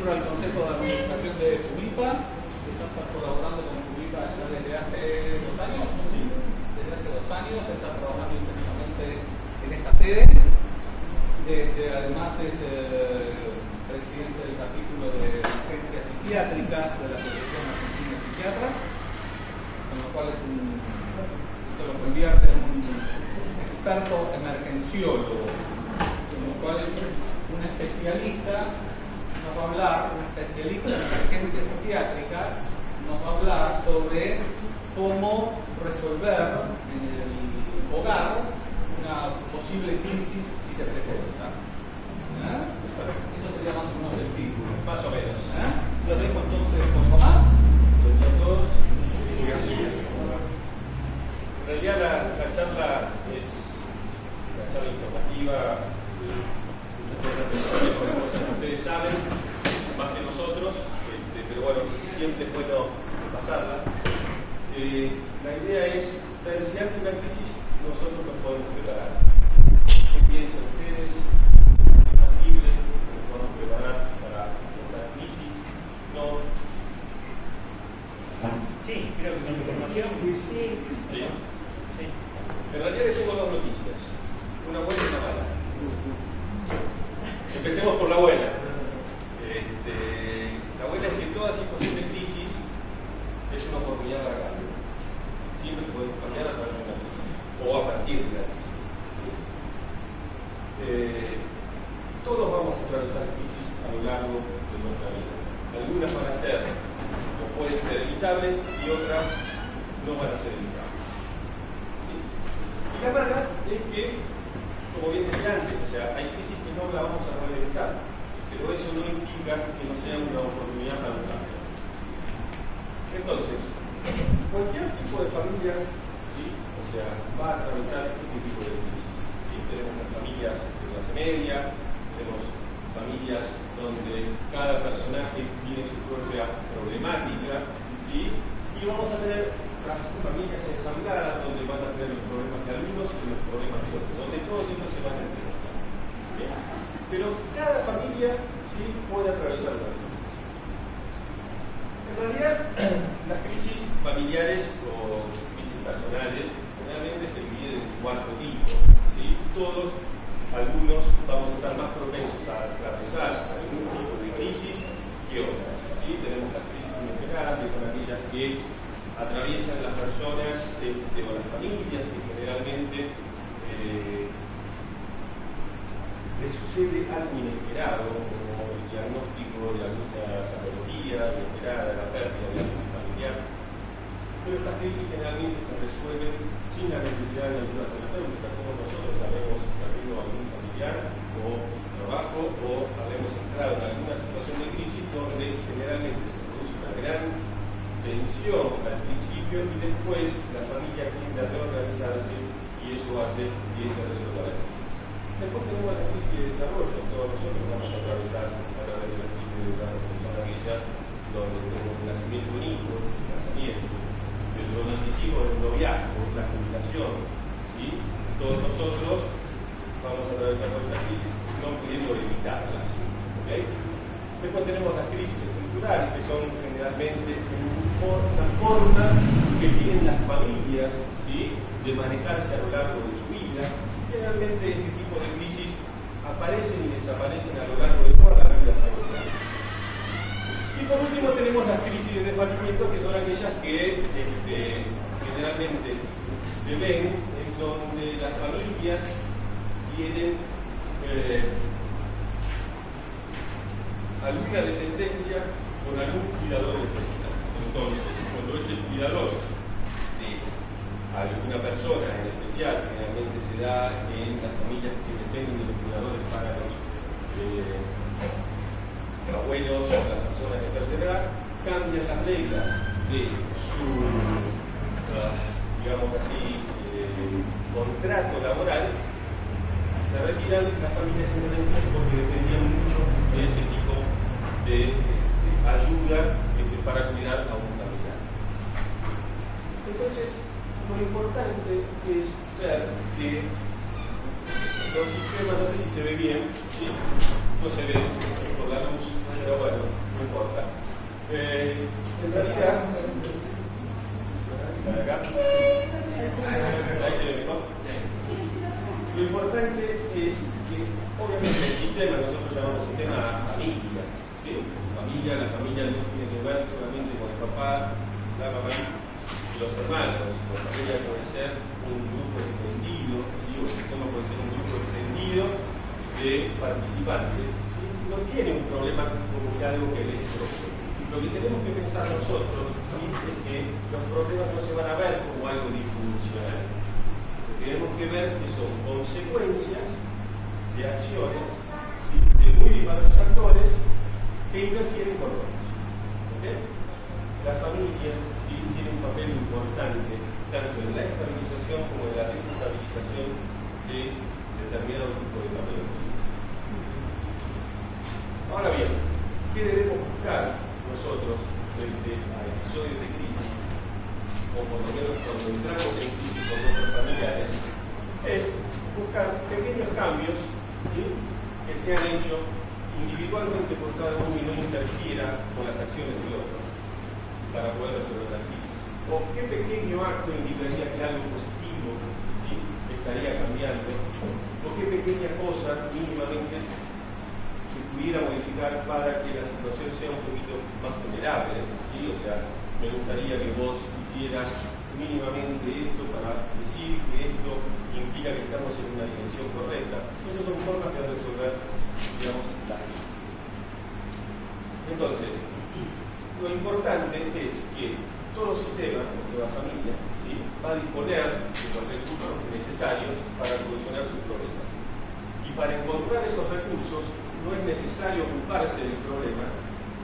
miembro del Consejo de Administración de FUBIPA. Está colaborando con FUBIPA ya desde hace 2 años. ¿Sí? Desde hace 2 años está trabajando intensamente en esta sede. Además es presidente del capítulo de emergencias psiquiátricas de la Asociación Argentina de Psiquiatras, con lo cual esto lo convierte en un experto emergenciólogo, con lo cual un especialista nos va a hablar, un especialista en emergencias psiquiátricas nos va a hablar sobre cómo resolver en el hogar una posible crisis si se presenta. Eso sería más o menos el título. Más o menos. Lo dejo entonces con Tomás. Todos. En realidad la charla es una charla informativa. Ustedes saben más que nosotros, pero bueno, siempre es bueno pasarla. La idea es ver si ante una crisis nosotros nos podemos preparar. ¿Qué piensan ustedes? ¿Es factible que nos podamos preparar para afrontar crisis? ¿No? Sí, creo que con información. Sí. En realidad les tengo 2 noticias, una buena y una mala. Empecemos por la buena. La buena es que toda situación de crisis es una oportunidad para cambio. Siempre podemos cambiar a través de una crisis o a partir de una crisis. Todos vamos a atravesar crisis a lo largo de nuestra vida. Algunas van a ser o pueden ser evitables y otras no van a ser evitables. ¿Sí? Y la mala es que, como bien decía antes, o sea, hay crisis que no la vamos a poder evitar, pero eso no implica que no sea una oportunidad para un cambio. Entonces, cualquier tipo de familia, ¿sí? O sea, va a atravesar este tipo de crisis. ¿Sí? Tenemos las familias de clase media, tenemos familias donde cada personaje tiene su propia problemática, ¿sí? Y vamos a tener familias ensambladas donde van a tener los problemas de algunos y los problemas de otros, donde todos ellos se van a entrelazar. Pero cada familia, ¿sí?, puede atravesar una crisis. En realidad, las crisis familiares o crisis personales generalmente se dividen en 4 tipos. ¿Sí? Todos, algunos, vamos a estar más propensos a atravesar algún tipo de crisis que otras. ¿Sí? Tenemos las crisis inesperadas, que son aquellas que atraviesan las personas o las familias que generalmente les sucede algo inesperado, como el diagnóstico de alguna patología inesperada, la pérdida de algún familiar. Pero estas crisis generalmente se resuelven sin la necesidad de ayuda terapéutica, como nosotros habremos perdido algún familiar o trabajo o habremos entrado en alguna situación de crisis donde generalmente se produce una gran tensión al principio y después la familia tiende a reorganizarse y eso hace que se resuelva la crisis. Después tenemos la crisis de desarrollo. Todos nosotros vamos a atravesar a través de la crisis de desarrollo. Son aquellas donde tenemos el nacimiento de un hijo, el casamiento, el romanticismo del noviazgo, la jubilación. ¿Sí? Todos nosotros vamos a atravesar por esta crisis no pudiendo evitarlas. ¿Okay? Después tenemos las crisis estructurales, que son generalmente una forma que tienen las familias, ¿sí?, de manejarse a lo largo de su vida. Generalmente este tipo de crisis aparecen y desaparecen a lo largo de toda la vida familiar. Y por último tenemos las crisis de desvalimiento, que son aquellas que generalmente se ven en donde las familias tienen alguna dependencia con algún cuidador especial. Entonces, cuando ese cuidador de alguna persona en especial, generalmente se da en las familias que dependen de los cuidadores para los abuelos o las personas de tercera edad, cambian las reglas de su, digamos así, contrato laboral, se retiran las familias independientes porque dependían mucho de ese tipo de ayuda para cuidar a un familiar. Entonces, lo importante es ver que Los sistemas, no sé si se ve bien, ¿sí? No se ve por la luz, pero bueno, no importa. En realidad, acá, ahí se ve mejor. Lo importante es que, obviamente, el sistema, nosotros llamamos sistema familia, ¿sí? La familia no tiene que ver solamente con el papá, la mamá y los hermanos. La familia puede ser un grupo extendido, ¿sí? O el sistema puede ser un grupo extendido de participantes. ¿Sí? No tiene un problema como que algo que les toque. Lo que tenemos que pensar nosotros, ¿sí? Es que los problemas no se van a ver como algo disfuncional. Lo que tenemos que ver que son consecuencias de acciones, ¿sí? De muy diversos actores que interfieren con otros. ¿Okay? La familia, ¿sí? Tiene un papel importante tanto en la estabilización como en la desestabilización de determinado tipo de patologías. Ahora bien, ¿qué debemos buscar nosotros frente a episodios de crisis, o por lo menos cuando entramos en crisis con nuestros familiares? Es buscar pequeños cambios, ¿sí? Que se han hecho individualmente por cada uno y no interfiera con las acciones del otro para poder resolver la crisis. O qué pequeño acto indicaría que algo positivo, ¿sí? Estaría cambiando, o qué pequeña cosa mínimamente se pudiera modificar para que la situación sea un poquito más tolerable, ¿sí? O sea, me gustaría que vos hicieras mínimamente esto para decir que esto implica que estamos en una dirección correcta. Esas son formas de resolver, digamos, la crisis. Entonces, lo importante es que todo sistema, toda familia, ¿sí? Va a disponer de los recursos necesarios para solucionar sus problemas. Y para encontrar esos recursos no es necesario ocuparse del problema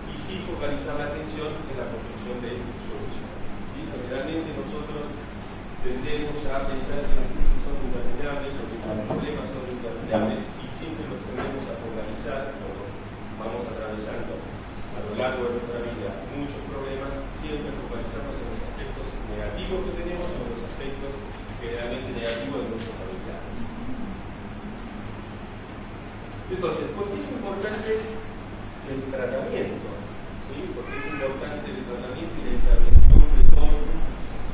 y sí focalizar la atención en la construcción de soluciones. ¿Sí? Generalmente nosotros tendemos a pensar que las crisis son interminables o que los problemas son interminables y siempre los tendemos a focalizar cuando vamos atravesando a lo largo de nuestra vida muchos problemas, siempre focalizamos en los aspectos negativos que tenemos o en los aspectos generalmente negativos de nuestros familiares. Entonces, ¿por qué es importante el tratamiento? ¿Sí? ¿Por qué es importante el tratamiento y la intervención de todo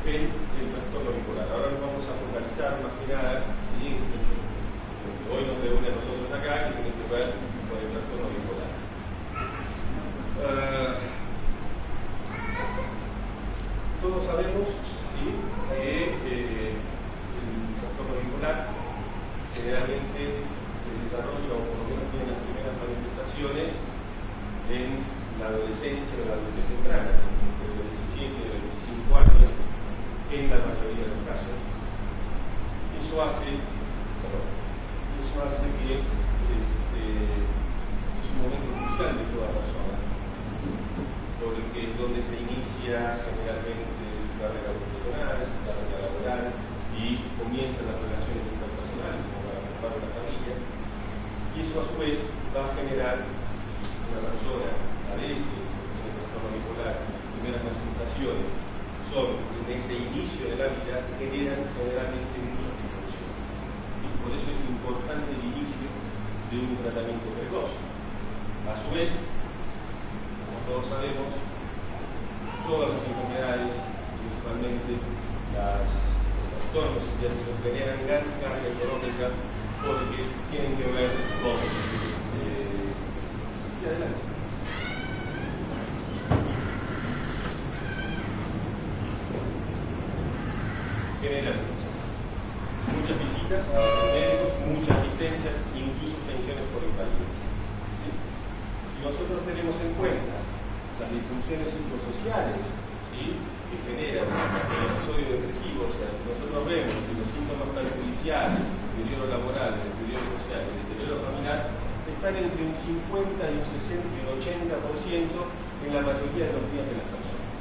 en el trastorno bipolar? Ahora nos vamos a focalizar más que nada, ¿sí? Hoy nos reúne a nosotros acá, que tiene que ver con el trastorno bipolar. Todos sabemos, ¿sí? Que el trastorno bipolar generalmente se desarrolla, o por lo menos tiene las primeras manifestaciones en la adolescencia o la adultez temprana, entre los 17 y los 25 años, en la mayoría de los casos. Eso hace que es un momento crucial de toda persona, porque es donde se inicia generalmente su carrera profesional, su carrera laboral, y comienzan las relaciones interpersonales, como para formar una familia. Y eso a su vez va a generar, si una persona padece tiene trastorno bipolar, sus primeras manifestaciones son en ese inicio de la vida, generan generalmente muchas disfunciones. Y por eso es importante el inicio de un tratamiento precoz. A su vez, como todos sabemos, todas las enfermedades, principalmente los trastornos psiquiátricos, generan gran carga económica porque tienen que ver con adelante. Generan muchas visitas a médicos, muchas asistencias, incluso pensiones por invalidez. ¿Sí? Si nosotros tenemos en cuenta las disfunciones psicosociales, ¿sí? Que generan el episodio depresivo, o sea, si nosotros vemos que los síntomas perjudiciales, el deterioro laboral, el deterioro social, el deterioro familiar, están entre un 50 y un 60 y un 80% en la mayoría de los días de las personas.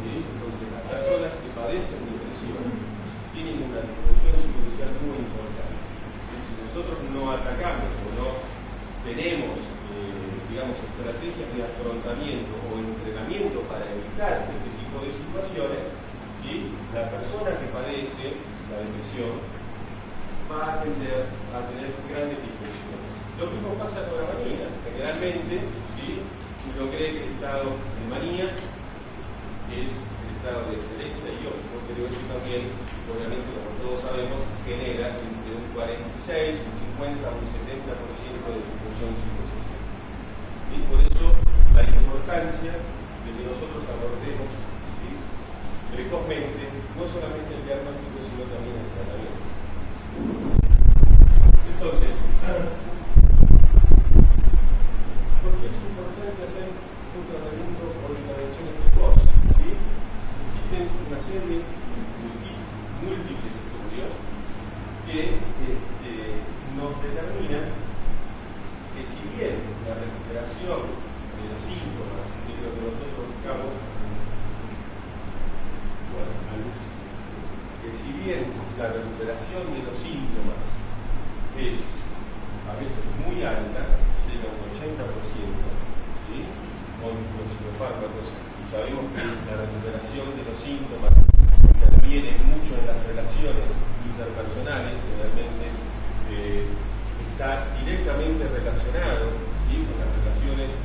¿Sí? Entonces, las personas que padecen depresión tienen una disfunción psicosocial muy importante. Si nosotros no atacamos o no tenemos estrategias de afrontamiento o entrenamiento para evitar este tipo de situaciones, ¿sí? La persona que padece la depresión va a tender a tener grandes disfunciones. Lo mismo pasa con la manía. Generalmente, ¿sí?, uno cree que el estado de manía es el estado de excelencia y óptimo, pero eso también, obviamente, como todos sabemos, genera entre un 46, un 50, un 70% de disfunción psicosocial. Y por eso la importancia de que nosotros abordemos, ¿sí?, precozmente no solamente el diagnóstico, sino también el tratamiento. Entonces, ¿por qué es importante hacer un tratamiento por intervenciones precoces? ¿Sí? Existen una serie de múltiples estudios que nos determinan que si bien la recuperación de los síntomas de lo que nosotros buscamos, que si bien la recuperación de los síntomas es a veces muy alta, llega a un 80%, ¿sí?, con los psicofármacos, y sabemos que la recuperación de los síntomas interviene mucho en las relaciones interpersonales, que realmente está directamente relacionado, ¿sí?, con las relaciones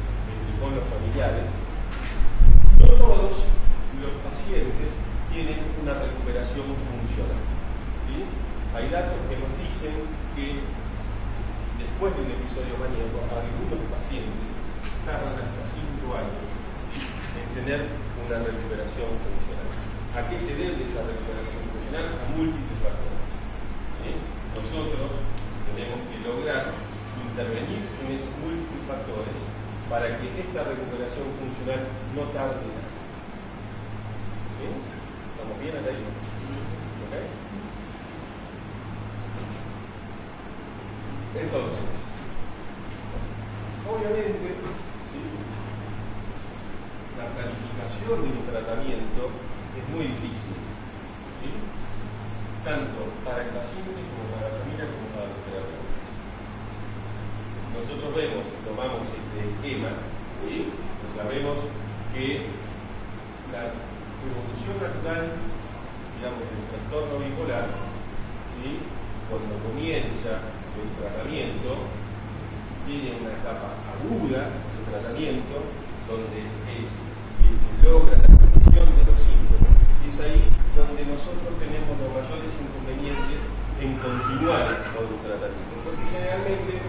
con los familiares. No todos los pacientes tienen una recuperación funcional, ¿sí? Hay datos que nos dicen que después de un episodio maníaco, algunos pacientes tardan hasta 5 años, ¿sí?, en tener una recuperación funcional. ¿A qué se debe esa recuperación funcional? A múltiples factores, ¿sí? Nosotros tenemos que lograr intervenir en esos múltiples factores para que esta recuperación funcional no tarde nada. ¿Sí? ¿Estamos bien hasta ahí? ¿Okay? Entonces, obviamente, ¿sí?, la planificación de un tratamiento es muy difícil, ¿sí?, tanto para el paciente como para la familia como para los terapeutas. Si nosotros vemos y tomamos este esquema, ¿sí?, pues sabemos que la evolución natural, digamos, del trastorno bipolar, ¿sí?, cuando comienza el tratamiento, tiene una etapa aguda del tratamiento, donde se logra la remisión de los síntomas. Es ahí donde nosotros tenemos los mayores inconvenientes en continuar con un tratamiento, porque generalmente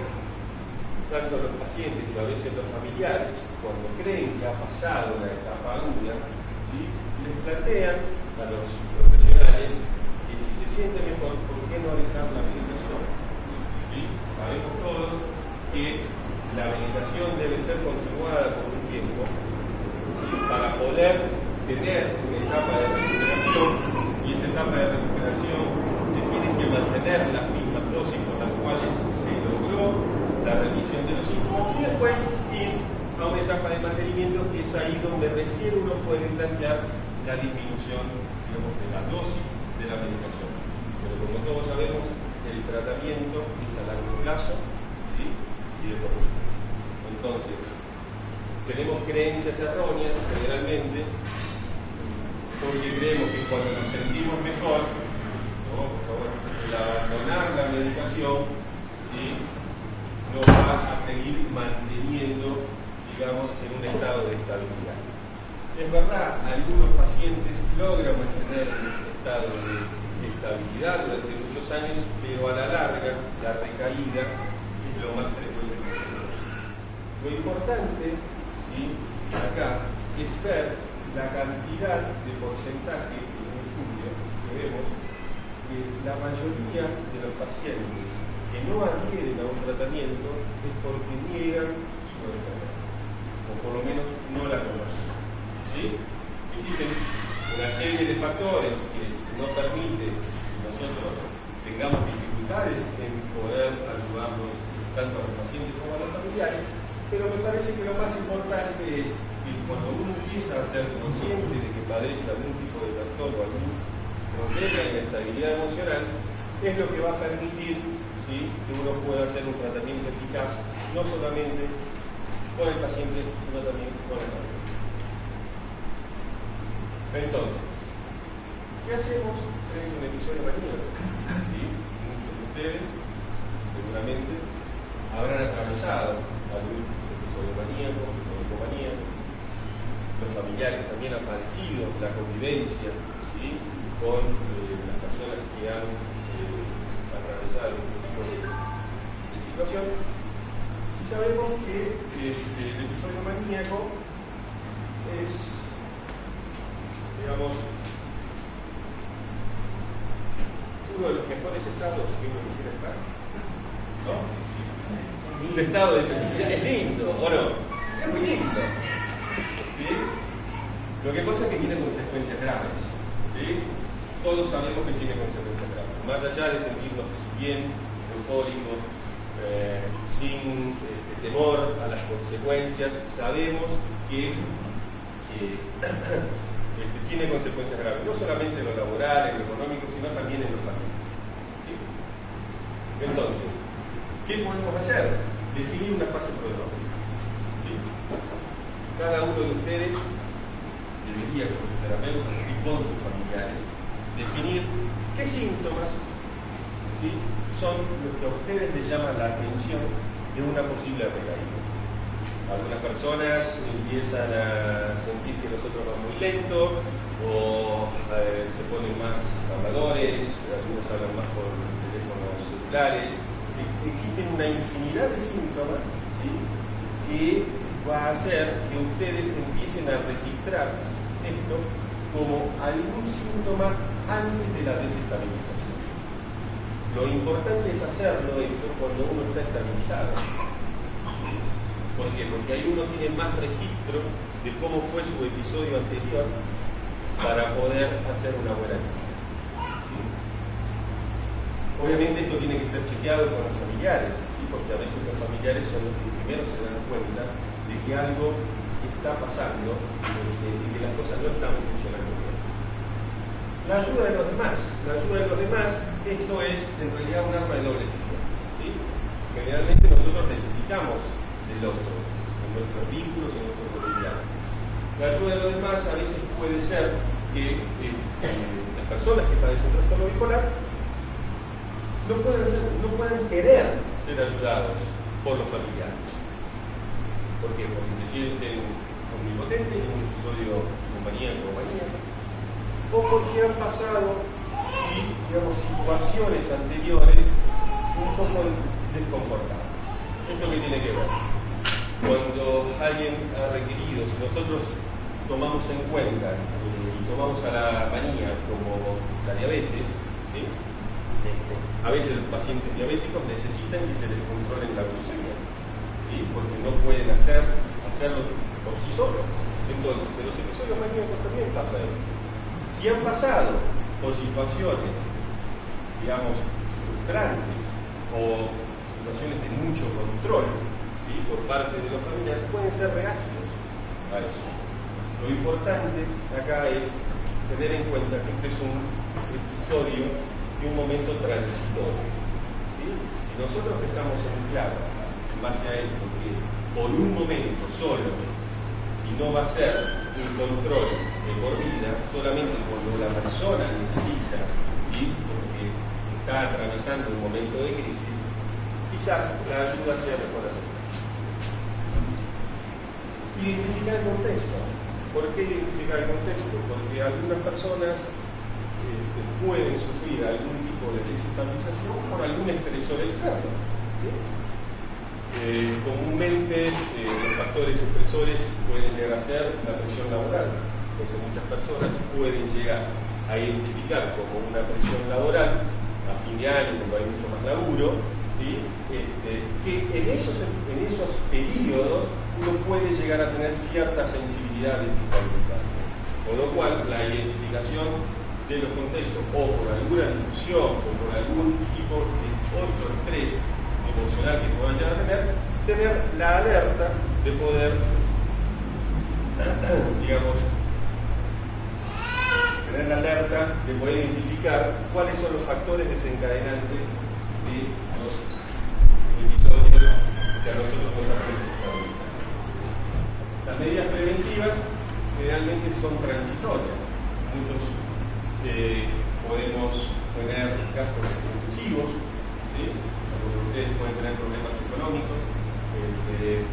tanto los pacientes y a veces los familiares, cuando creen que ha pasado la etapa aguda, ¿sí?, les plantean a los profesionales que si se siente mejor, ¿por qué no dejar la medicación? ¿Sí? Sabemos todos que la medicación debe ser continuada por un tiempo, ¿sí?, para poder tener una etapa de recuperación, y esa etapa de recuperación se tiene que mantener las mismas dosis con las cuales se logró la remisión de los síntomas, y después ir a una etapa de mantenimiento, que es ahí donde recién uno puede plantear la disminución, digamos, de la dosis de la medicación. Pero como todos sabemos, el tratamiento es a largo plazo, ¿sí?, y de por vida. Entonces, tenemos creencias erróneas generalmente, porque creemos que cuando nos sentimos mejor, ¿no?, por favor, el abandonar la medicación, ¿sí?, no va a seguir manteniendo, digamos, en un estado de estabilidad. Es verdad, algunos pacientes logran mantener un estado de estabilidad durante muchos años, pero a la larga la recaída es lo más frecuente que tenemos. Lo importante, ¿sí?, acá es ver la cantidad de porcentaje en el estudio que vemos que la mayoría de los pacientes que no adhieren a un tratamiento es porque niegan su enfermedad, o por lo menos no la conocen, ¿sí? Existen una serie de factores que no permiten que nosotros tengamos dificultades en poder ayudarnos tanto a los pacientes como a los familiares, pero me parece que lo más importante es que cuando uno empieza a ser consciente de que padece algún tipo de trastorno, algún problema en la estabilidad emocional, es lo que va a permitir, ¿sí?, que uno pueda hacer un tratamiento eficaz, no solamente con el paciente, sino también con la familia. Entonces, ¿qué hacemos frente a un episodio maníaco? ¿Sí? Muchos de ustedes seguramente habrán atravesado algún episodio maníaco, hipomaníaco. Los familiares también han padecido la convivencia, ¿sí?, con las personas que han atravesado un tipo de situación. Y sabemos que el episodio maníaco es, digamos, uno de los mejores estados que uno quisiera estar, ¿no? Un estado de felicidad es lindo, ¿o no? Es muy lindo, ¿sí? Lo que pasa es que tiene consecuencias graves, ¿sí? Todos sabemos que tiene consecuencias graves. Más allá de sentirnos bien, eufóricos, sin temor a las consecuencias, sabemos que tiene consecuencias graves, no solamente en lo laboral, en lo económico, sino también en lo familiar, ¿sí? Entonces, ¿qué podemos hacer? Definir una fase pronóstica, ¿sí? Cada uno de ustedes debería, con sus terapeutas y con sus familiares, definir qué síntomas, ¿sí?, son los que a ustedes les llaman la atención de una posible recaída. Algunas personas empiezan a sentir que los otros van muy lento, o se ponen más habladores, algunos hablan más por teléfonos celulares. Existen una infinidad de síntomas, ¿sí?, que va a hacer que ustedes empiecen a registrar esto como algún síntoma antes de la desestabilización. Lo importante es hacerlo esto cuando uno está estabilizado. ¿Por qué? Porque ahí uno tiene más registro de cómo fue su episodio anterior para poder hacer una buena lista. Obviamente esto tiene que ser chequeado con los familiares, ¿sí?, porque a veces los familiares son los que primero se dan cuenta de que algo está pasando y que las cosas no están funcionando bien. La ayuda de los demás. Esto es en realidad un arma de doble filo, ¿sí? Generalmente nosotros necesitamos del otro, en nuestros vínculos, en nuestro cotidiano. La ayuda de los demás a veces puede ser que las personas que padecen trastorno bipolar no puedan querer ser ayudados por los familiares. ¿Por qué? Porque se sienten omnipotentes en un episodio maníaco o maníaco, o porque han pasado, digamos, situaciones anteriores un poco desconfortables. ¿Esto qué tiene que ver? Cuando alguien ha requerido, si nosotros tomamos en cuenta y tomamos a la manía como la diabetes, ¿sí?, a veces los pacientes diabéticos necesitan que se les controle la glucemia, ¿sí?, porque no pueden hacerlo por sí solos. Entonces, en los episodios maníacos también pasa esto. Si han pasado por situaciones, digamos, frustrantes o situaciones de mucho control, ¿sí?, por parte de los familiares, pueden ser reacios a eso. Lo importante acá es tener en cuenta que este es un episodio de un momento transitorio, ¿sí? Si nosotros dejamos en claro, en base a esto, que por un momento solo, y no va a ser un control de por vida, solamente cuando la persona necesita, ¿sí?, porque está atravesando un momento de crisis, quizás la ayuda sea mejor hacerla. Identificar el contexto. ¿Por qué identificar el contexto? Porque algunas personas pueden sufrir algún tipo de desestabilización por algún estresor externo, ¿sí? Comúnmente los factores estresores pueden llegar a ser la presión laboral. Entonces muchas personas pueden llegar a identificar como una presión laboral a fin de año, cuando hay mucho más laburo, ¿sí?, que en esos periodos uno puede llegar a tener cierta sensibilidad a desestabilizarse. Con lo cual la identificación de los contextos o por alguna discusión o por algún tipo de otro estrés emocional que puedan llegar a tener la alerta de poder, digamos, tener la alerta de poder identificar cuáles son los factores desencadenantes de los episodios que a nosotros nos hacen desestabilizar. Las medidas preventivas generalmente son transitorias. Muchos podemos tener gastos excesivos, ¿sí? Porque ustedes pueden tener problemas económicos,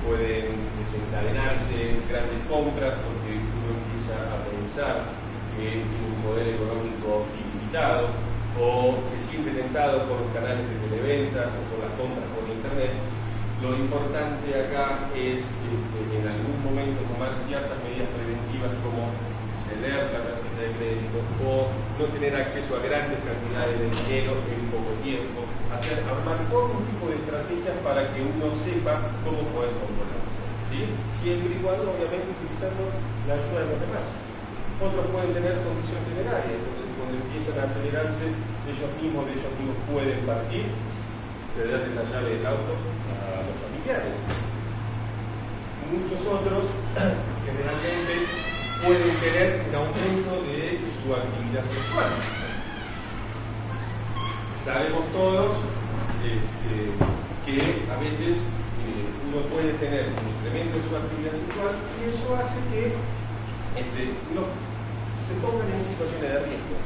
pueden desencadenarse grandes compras porque uno empieza a pensar que tiene un poder económico ilimitado o se siente tentado por los canales de televentas o por las compras por internet. Lo importante acá es en algún momento tomar ciertas medidas preventivas como ceder la tarjeta de crédito o no tener acceso a grandes cantidades de dinero en poco tiempo, armar todo un tipo de estrategias para que uno sepa cómo poder controlarse, ¿sí? Siempre y cuando obviamente utilizando la ayuda de los demás. Otros pueden tener condición temeraria, entonces cuando empiezan a acelerarse ellos mismos pueden partir, cederle la llave del auto a los familiares. Muchos otros generalmente pueden tener un aumento de su actividad sexual. Sabemos todos que a veces uno puede tener un incremento de su actividad sexual y eso hace que uno se pongan en situaciones de riesgo,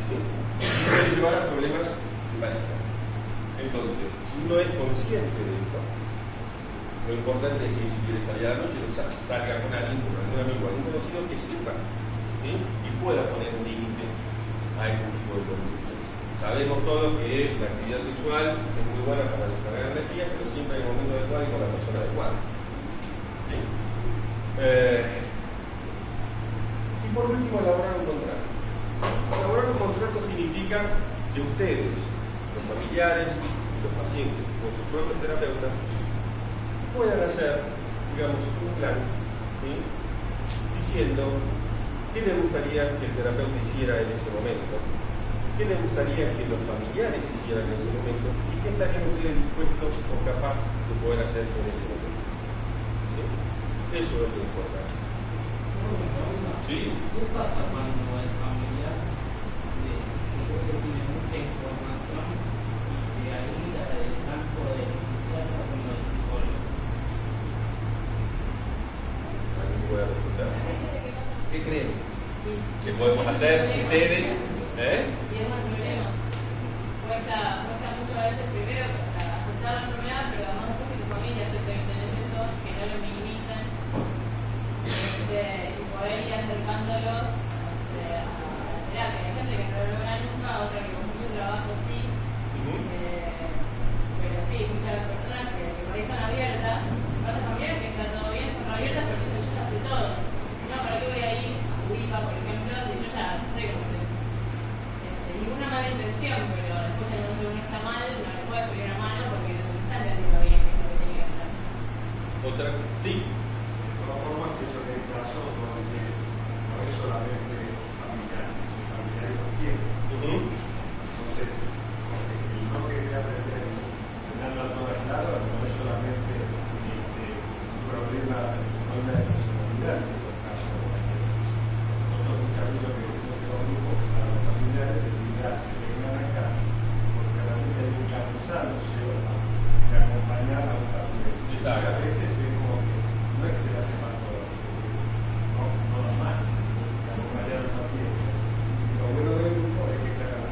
¿sí? Y puede llevar a problemas de pareja. Entonces, si uno es consciente de esto, lo importante es que si quiere salir a la noche, salga con alguien, con algún amigo, algún conocido que sepa, ¿sí? Y pueda poner un límite a este tipo de conductas. Sabemos todos que la actividad sexual es muy buena para descargar energía, pero siempre hay un momento adecuado y con la persona adecuada, ¿sí? Y por último, elaborar un contrato. Elaborar un contrato significa que ustedes, los familiares y los pacientes, con sus propios terapeutas, puedan hacer, digamos, un plan, ¿sí? Diciendo qué le gustaría que el terapeuta hiciera en ese momento, qué le gustaría que los familiares hicieran en ese momento y qué estarían ustedes dispuestos o capaces de poder hacer en ese momento, ¿sí? Eso es lo importante. ¿Sí? ¿Qué pasa cuando el familiar tiene mucha información y se aísla del campo de psiquiatra como el psicólogo? ¿Alguien puede responder? ¿Qué creen? ¿Qué podemos hacer ustedes? Y es un problema. Cuesta mucho a veces primero, o sea, aceptar la enfermedad, pero además después que tu familia se siente en eso, que no lo minimicen, y poder ir acercándolos a la terapia. Hay gente que no lo logra nunca, otra que con mucho trabajo sí. Pero sí, muchas personas que por ahí son abiertas, otras familias que están todo bien, son abiertas, pero dicen yo ya sé todo. No, ¿para qué voy a ir a UIPA, por ejemplo, si yo ya sé cómo se ninguna mala intención, pero después en el momento que uno está mal, no le puede pedir una mano porque no se está entendiendo bien qué es lo que tiene que hacer. ¿Otra? Sí. De todas formas, que yo en el caso donde no es solamente familiar y paciente. Entonces, el no querer aprender tenerlo todo claro no es solamente un problema de personalidad, que es el caso de nosotros muchas veces que nuestros grupos a los familiares es se vengan acá porque realmente hay un cansancio de acompañar a un paciente. Exacto. A veces es como que no es que se le hace mal todo, no da más de acompañar al paciente. Lo bueno del grupo es que sacan la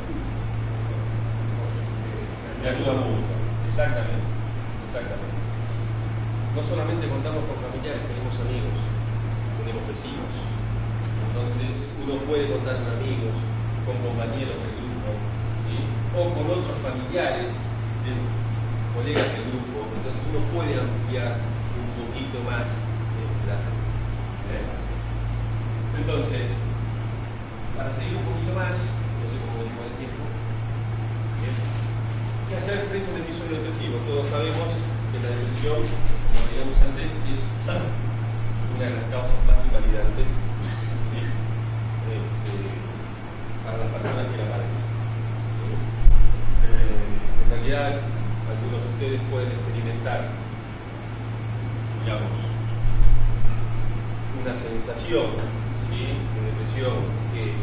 De ayuda mutua. Exactamente. Exactamente. No solamente contamos con familiares, tenemos amigos, tenemos vecinos. Entonces uno puede contar con amigos, con compañeros del grupo, ¿sí? O con otros familiares de colegas del grupo. Entonces uno puede ampliar un poquito más el plan. Entonces, para seguir un poquito más, no sé cómo venimos de tiempo, ¿qué hacer frente a un episodio depresivo? Todos sabemos que la depresión, como digamos antes, es una de las causas más invalidantes, ¿sí? Para las personas que la padecen. ¿Sí? En realidad, algunos de ustedes pueden experimentar, digamos, una sensación, ¿sí?, de depresión que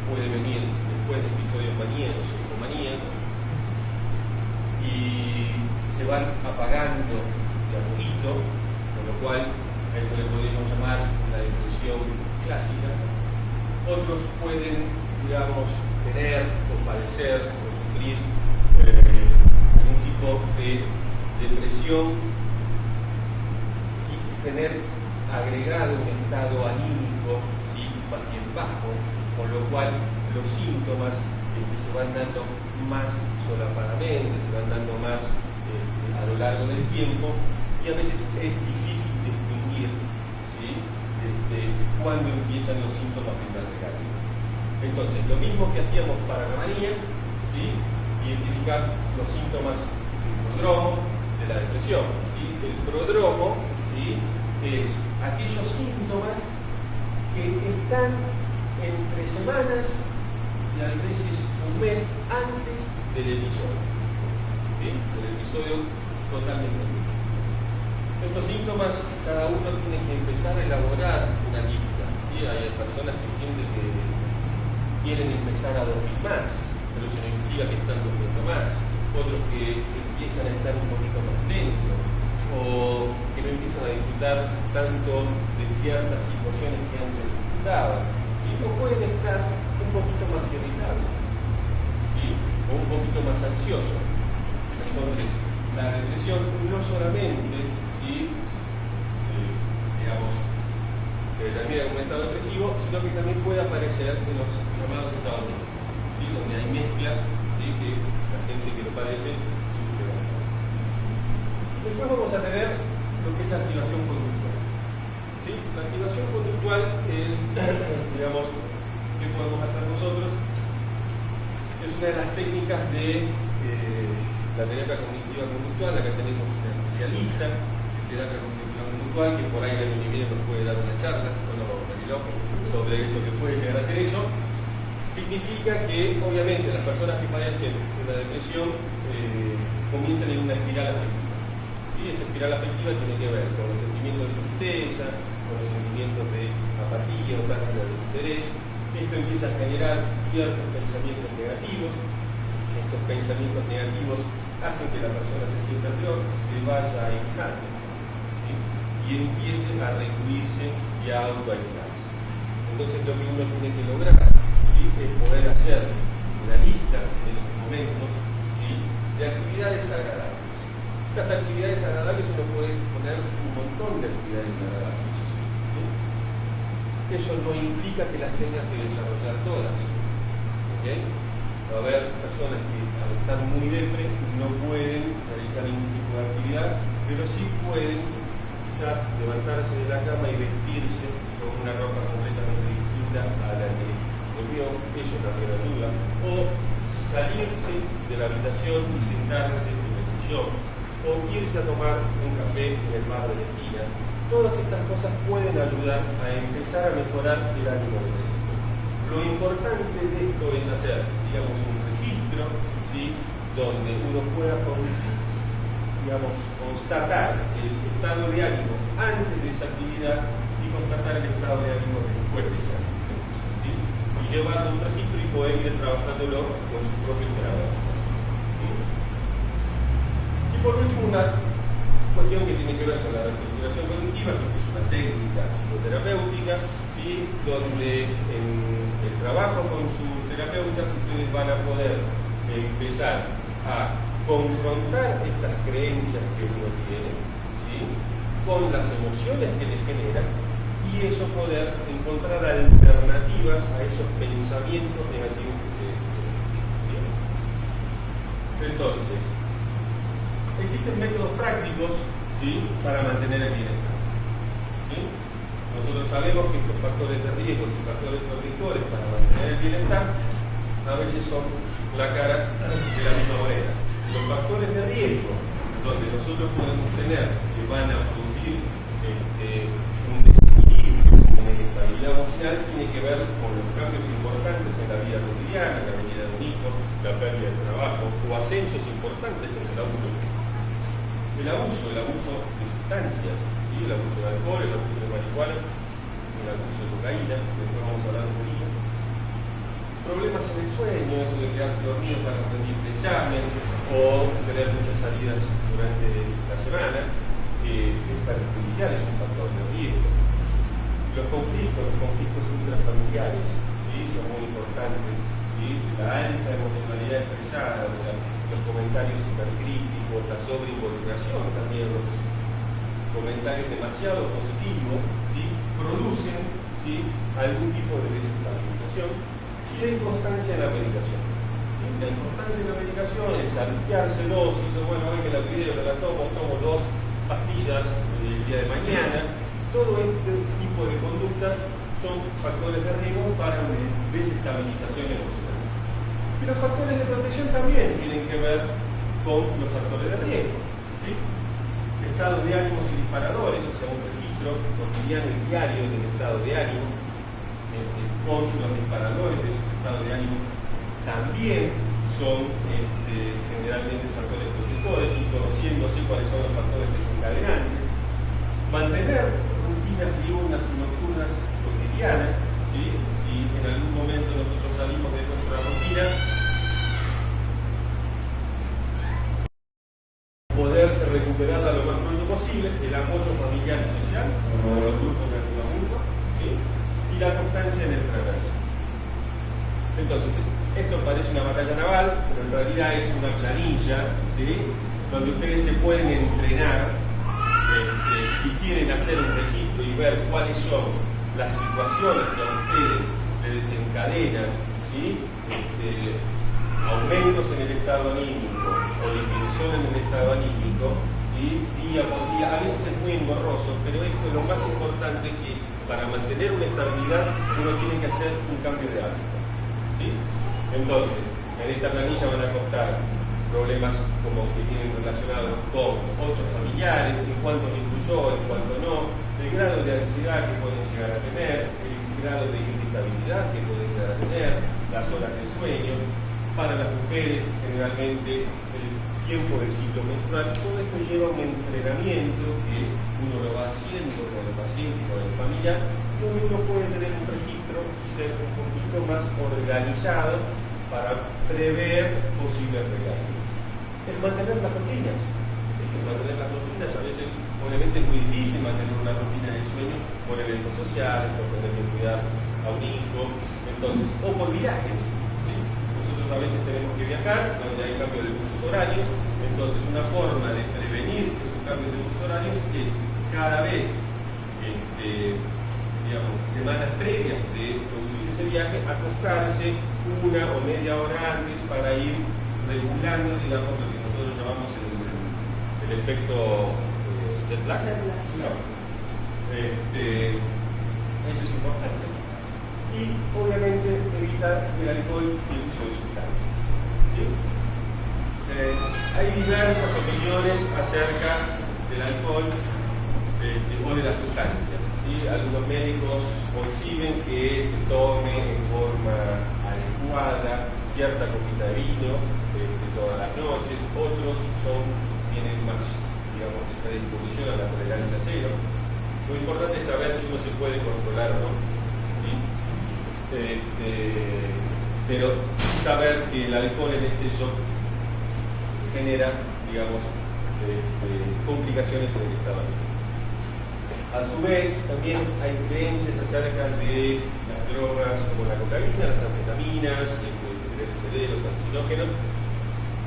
puede venir después de episodios maníacos o hipomaníacos y se van apagando de a poquito, con lo cual a eso le podríamos llamar una depresión clásica. Otros pueden, digamos, tener o padecer o sufrir tipo de depresión y tener agregado un estado anímico, ¿sí?, más bien bajo, con lo cual los síntomas se van dando más solapadamente, se van dando más a lo largo del tiempo, y a veces es difícil distinguir, ¿sí?, cuándo empiezan los síntomas de la negativa. Entonces, lo mismo que hacíamos para la manía, ¿sí?, identificar los síntomas del prodromo, de la depresión, ¿sí? El prodromo, ¿sí?, es aquellos síntomas que están entre semanas y a veces un mes antes del episodio, ¿sí?, del episodio totalmente mucho. Estos síntomas, cada uno tiene que empezar a elaborar una lista, ¿sí? Hay personas que sienten que quieren empezar a dormir más, pero eso no implica que están durmiendo más. Otros que empiezan a estar un poquito más lentos, o que no empiezan a disfrutar tanto de ciertas situaciones que antes disfrutaban, ¿sí? O pueden estar un poquito más irritables, ¿sí?, o un poquito más ansiosos. Entonces, la depresión no solamente, ¿sí?, se determina como un estado depresivo, sino que también puede aparecer en los llamados estados mixtos, ¿sí?, donde hay mezclas, ¿sí?, que la gente que lo padece sufre bastante. Después vamos a tener lo que es la activación conductual, ¿sí? La activación conductual es, digamos, ¿qué podemos hacer nosotros? Es una de las técnicas de la terapia cognitiva conductual. Acá tenemos una especialista en terapia cognitiva conductual que por ahí el año que viene nos puede dar una charla, bueno, sobre lo que puede llegar a ser eso. Significa que obviamente las personas que padecen una depresión comienzan en una espiral afectiva, ¿sí? Esta espiral afectiva tiene que ver con los sentimientos de tristeza, con los sentimientos de apatía o pérdida de interés. Esto empieza a generar ciertos pensamientos negativos. Estos pensamientos negativos hacen que la persona se sienta peor, se vaya aislando, ¿sí?, y empiece a recluirse y a autoaislarse. Entonces lo que uno tiene que lograr, ¿sí?, es poder hacer una lista en esos momentos, ¿sí?, de actividades agradables. Estas actividades agradables uno puede poner un montón de actividades agradables, ¿sí? Eso no implica que las tengas que desarrollar todas, ¿okay? Va a haber personas que al estar muy depre no pueden realizar ningún tipo de actividad, pero sí pueden quizás levantarse de la cama y vestirse con una ropa completamente distinta a la que comió, eso también ayuda, o salirse de la habitación y sentarse en el sillón, o irse a tomar un café en el bar de la esquina. Todas estas cosas pueden ayudar a empezar a mejorar el ánimo depresivo. Lo importante de esto es hacer, digamos, un registro, ¿sí?, donde uno pueda constatar el estado de ánimo antes de esa actividad y constatar el estado de ánimo después de esa actividad, ¿sí?, y llevarlo a un registro y poder ir trabajándolo con sus propios terapeutas, ¿sí? Y por último, una cuestión que tiene que ver con la reestructuración cognitiva, que es una técnica psicoterapéutica, ¿sí?, donde en el trabajo con sus terapeutas ustedes van a poder empezar a confrontar estas creencias que uno tiene, ¿sí?, con las emociones que les generan, y eso poder encontrar alternativas a esos pensamientos negativos que se tienen, ¿sí? Entonces, existen métodos prácticos, ¿sí?, para mantener el bienestar, ¿sí? Nosotros sabemos que estos factores de riesgo y factores protectores para mantener el bienestar a veces son la cara de la misma moneda. Los factores de riesgo, donde nosotros podemos tener que van a producir un desequilibrio, una inestabilidad emocional, tiene que ver con los cambios importantes en la vida cotidiana, la venida de un hijo, la pérdida del trabajo o ascensos importantes en el laburo. El abuso de sustancias, ¿sí?, el abuso de alcohol, el abuso de marihuana, el abuso de cocaína, después vamos a hablar de ello. Problemas en el sueño, eso de quedarse dormido para rendir el examen, o tener muchas salidas durante la semana, es perjudicial, es un factor de riesgo. Los conflictos intrafamiliares, ¿sí?, son muy importantes, ¿sí?, la alta emocionalidad expresada, o sea, los comentarios hipercríticos, la sobreinvolucración también, los comentarios demasiado positivos, ¿sí? Producen, ¿sí?, algún tipo de desestabilización y de inconstancia en la medicación. ¿Sí? La importancia de la medicación es saltearse dosis, o bueno, hoy me la cuidé, me la tomo 2 pastillas el día de mañana. Todo este tipo de conductas son factores de riesgo para una desestabilización emocional. Y los factores de protección también tienen que ver con los factores de riesgo, ¿sí? Estados de ánimos y disparadores, o sea, un registro cotidiano y diario del estado de ánimo, con los disparadores de esos estados de ánimo también son generalmente factores protectores, y conociéndose cuáles son los factores desencadenantes. Mantener rutinas diurnas y nocturnas cotidianas, ¿sí? Si en algún momento nosotros salimos de nuestra rutina, poder recuperarla lo más pronto posible, el apoyo familiar y social, como los grupos de ayuda, ¿sí? Y la constancia en el tratamiento. Entonces, esto parece una batalla naval, pero en realidad es una planilla, ¿sí?, donde ustedes se pueden entrenar, si quieren hacer un registro y ver cuáles son las situaciones que a ustedes les desencadenan, ¿sí?, aumentos en el estado anímico o disminución en el estado anímico, ¿sí?, día por día. A veces es muy engorroso, pero esto es lo más importante, que para mantener una estabilidad uno tiene que hacer un cambio de hábito, ¿sí? Entonces, en esta planilla van a constar problemas como que tienen relacionados con otros familiares, en cuánto me influyó, en cuánto no, el grado de ansiedad que pueden llegar a tener, el grado de irritabilidad que pueden llegar a tener, las horas de sueño. Para las mujeres, generalmente, el tiempo del ciclo menstrual. Todo esto lleva un entrenamiento que uno lo va haciendo con el paciente, con el familiar, donde uno puede tener un registro y ser un poquito más organizado para prever posibles recaídas. El mantener las rutinas. ¿Sí? El mantener las rutinas, a veces, obviamente, es muy difícil mantener una rutina de sueño por eventos sociales, por tener que cuidar a un hijo, entonces, o por viajes. A veces tenemos que viajar, donde hay cambio de usos horarios. Entonces, una forma de prevenir esos cambios de usos horarios es cada vez, digamos, semanas previas de producirse ese viaje, acostarse 1 o media hora antes para ir regulando, digamos, lo que nosotros llamamos el efecto jet lag. No. Eso es importante. Y obviamente evitar el alcohol y el uso de sustancias, ¿sí? Hay diversas opiniones acerca del alcohol o de las sustancias, ¿sí? Algunos médicos conciben que se tome en forma adecuada cierta copita de vino todas las noches, otros tienen más, digamos, predisposición a la tolerancia cero. Lo importante es saber si uno se puede controlar o no, ¿sí? Pero saber que el alcohol en exceso genera, digamos, complicaciones en el estado anímico. A su vez, también hay creencias acerca de las drogas como la cocaína, las anfetaminas, el LSD, los alucinógenos,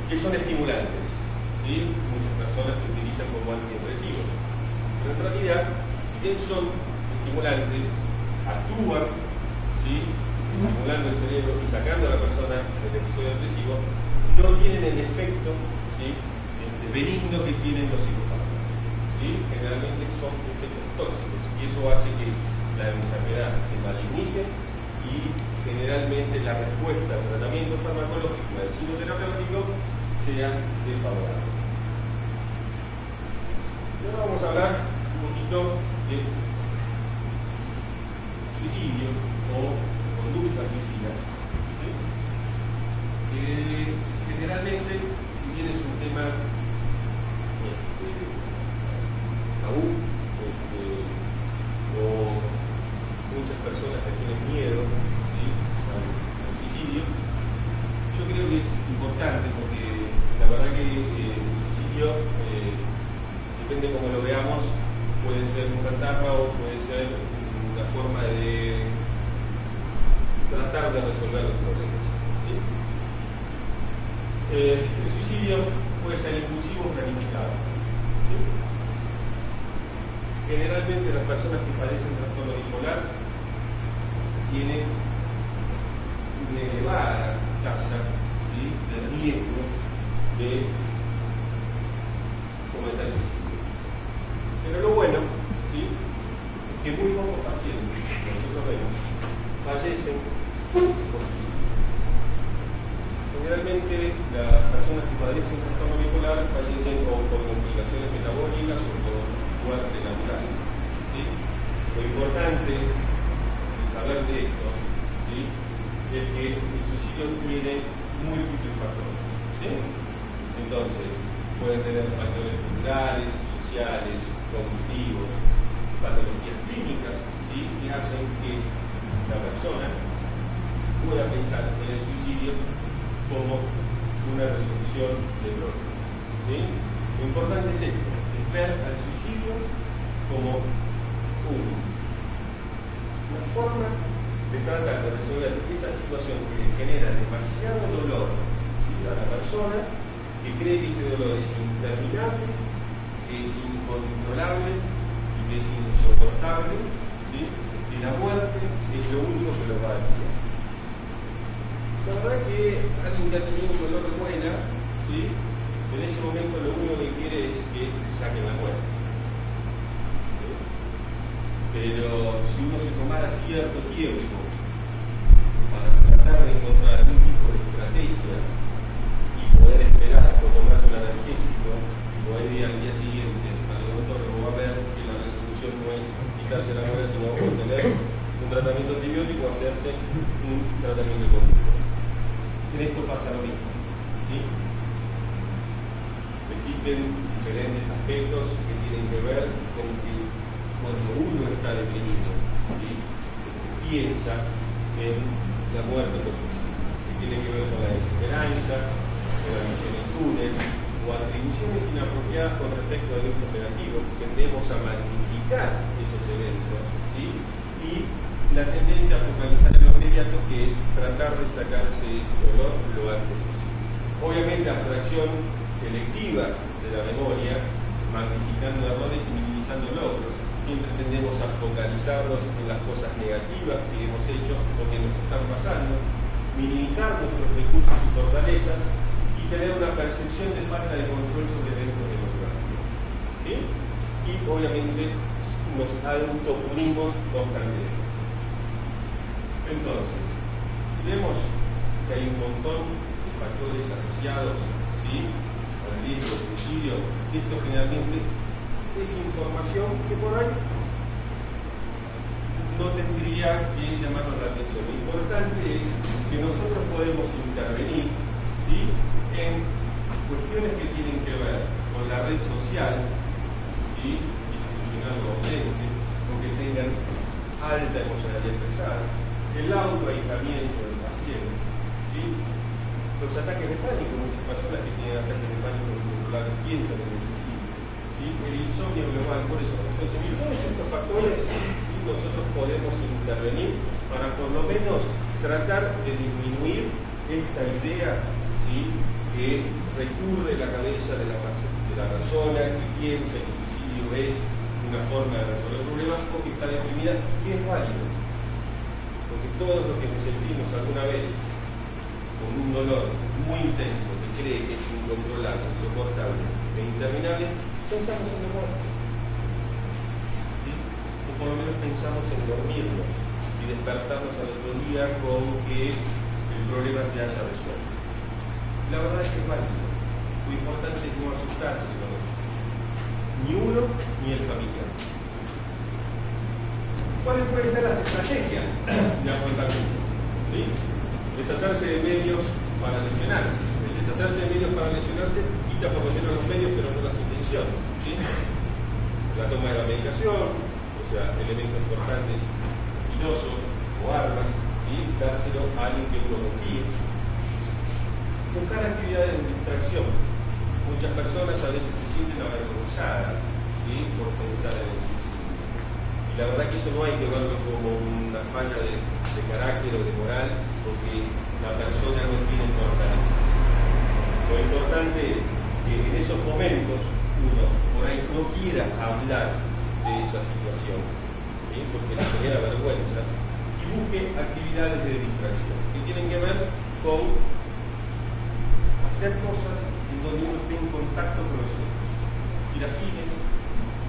que son estimulantes, ¿sí? Muchas personas que utilizan como antidepresivos. Pero en realidad, si bien son estimulantes, actúan, ¿sí?, estimulando el cerebro y sacando a la persona del episodio depresivo, no tienen el efecto, ¿sí?, benigno que tienen los psicofármacos, ¿sí? Generalmente son efectos tóxicos y eso hace que la enfermedad se malignice y generalmente la respuesta al tratamiento farmacológico y al psicoterapéutico sea desfavorable. Y ahora vamos a hablar un poquito de suicidio o conductas suicidas, ¿sí? Generalmente, si bien es un tema tabú, o muchas personas que tienen miedo, ¿sí?, al suicidio, yo creo que es importante porque la verdad que el suicidio, depende cómo lo veamos, puede ser un fantasma o puede ser una forma de tratar de resolver los problemas, ¿sí? El suicidio puede ser impulsivo o planificado. ¿Sí? Generalmente las personas que padecen trastorno bipolar tienen una elevada tasa, ¿sí?, de riesgo de cometer suicidio. Pero lo bueno, ¿sí?, es que muy pocos pacientes, nosotros vemos, fallecen por suicidio. Generalmente las personas que padecen trastorno bipolar fallecen o por complicaciones metabólicas o por muerte natural. ¿Sí? Lo importante de saber de esto, ¿sí?, es que el suicidio tiene múltiples factores. ¿Sí? Entonces, pueden tener factores culturales, sociales, cognitivos, patologías clínicas, ¿sí?, que hacen que la persona pueda pensar en el suicidio como una resolución de problemas. ¿Sí? Lo importante es esto, es ver al suicidio como una forma de tratar de resolver esa situación que le genera demasiado dolor, ¿sí?, a la persona, que cree que ese dolor es interminable, que es incontrolable y que es insoportable, ¿sí?, y la muerte es lo único que lo va a aliviar. La verdad que alguien que ha tenido un dolor de muela, ¿sí?, en ese momento lo único que quiere es que le saquen la muela. ¿Sí? Pero si uno se tomara cierto tiempo para tratar de encontrar algún tipo de estrategia y poder esperar o tomarse un analgésico y poder ir al día siguiente al odontólogo, va a ver que la resolución no es quitarse la muela, sino tener un tratamiento antibiótico o hacerse un tratamiento conductual. En esto pasa lo mismo, ¿sí? Existen diferentes aspectos que tienen que ver con que cuando uno está deprimido, ¿sí?, piensa en la muerte por suicidio, que tiene que ver con la desesperanza, con la visión en túnel o atribuciones inapropiadas con respecto al evento operativo. Tendemos a magnificar esos eventos, ¿sí?, y la tendencia a focalizar en lo inmediato, que es tratar de sacarse ese dolor lo antes posible. Obviamente, abstracción selectiva de la memoria, magnificando errores y minimizando logros. Siempre tendemos a focalizarnos en las cosas negativas que hemos hecho o que nos están pasando, minimizar nuestros recursos y fortalezas y tener una percepción de falta de control sobre eventos democráticos. ¿Sí? Y obviamente nos autopunimos constantemente. Entonces, si vemos que hay un montón de factores asociados, ¿sí?, al riesgo de suicidio, esto generalmente es información que por ahí no tendría que llamarnos la atención. Lo importante es que nosotros podemos intervenir, ¿sí?, en cuestiones que tienen que ver con la red social, ¿sí?, disfuncional o ausente, o que tengan alta emocionalidad expresada, el autoaislamiento del paciente, ¿sí?, los ataques de pánico. Muchas personas que tienen ataques de pánico incontrolables piensan en el suicidio, ¿sí?, el insomnio global. Por eso, entonces, en todos estos factores, ¿sí?, nosotros podemos intervenir para por lo menos tratar de disminuir esta idea, ¿sí?, que recurre la cabeza de la persona que piensa que el suicidio es una forma de resolver problemas o que está deprimida, que es válido. Porque todos los que nos sentimos alguna vez con un dolor muy intenso, que cree que es incontrolable, insoportable e interminable, pensamos en la muerte. ¿Sí? O por lo menos pensamos en dormirnos y despertarnos al otro día con que el problema se haya resuelto. La verdad es que es válido. Lo importante es no asustarse con eso. Ni uno ni el familiar. ¿Cuáles pueden ser las estrategias de afrontamiento? ¿Sí? Deshacerse de medios para lesionarse. El deshacerse de medios para lesionarse quita por lo menos los medios, pero no las intenciones. ¿Sí? La toma de la medicación, o sea, elementos importantes, filosos o armas, ¿sí?, dárselo a alguien que uno confíe. Buscar actividades de distracción. Muchas personas a veces se sienten avergonzadas, ¿sí?, por pensar en el suicidio. Y la verdad que eso no hay que verlo como una falla de carácter o de moral, porque la persona no tiene fortalezas. Lo interesante es que en esos momentos uno por ahí no quiera hablar de esa situación, ¿sí? Porque le genera vergüenza, y busque actividades de distracción que tienen que ver con hacer cosas en donde uno esté en contacto con los otros. Ir a cines,